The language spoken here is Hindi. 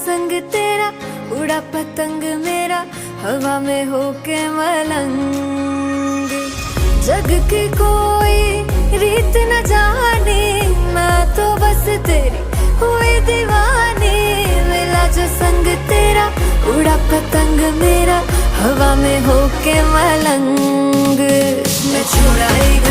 संग तेरा उड़ा पतंग मेरा हवा में होके मलंग। जग की कोई रीत न जाने मैं तो बस तेरी हुई दीवानी। मिला जो संग तेरा उड़ा पतंग मेरा हवा में होके मलंग। मैं छुड़ाई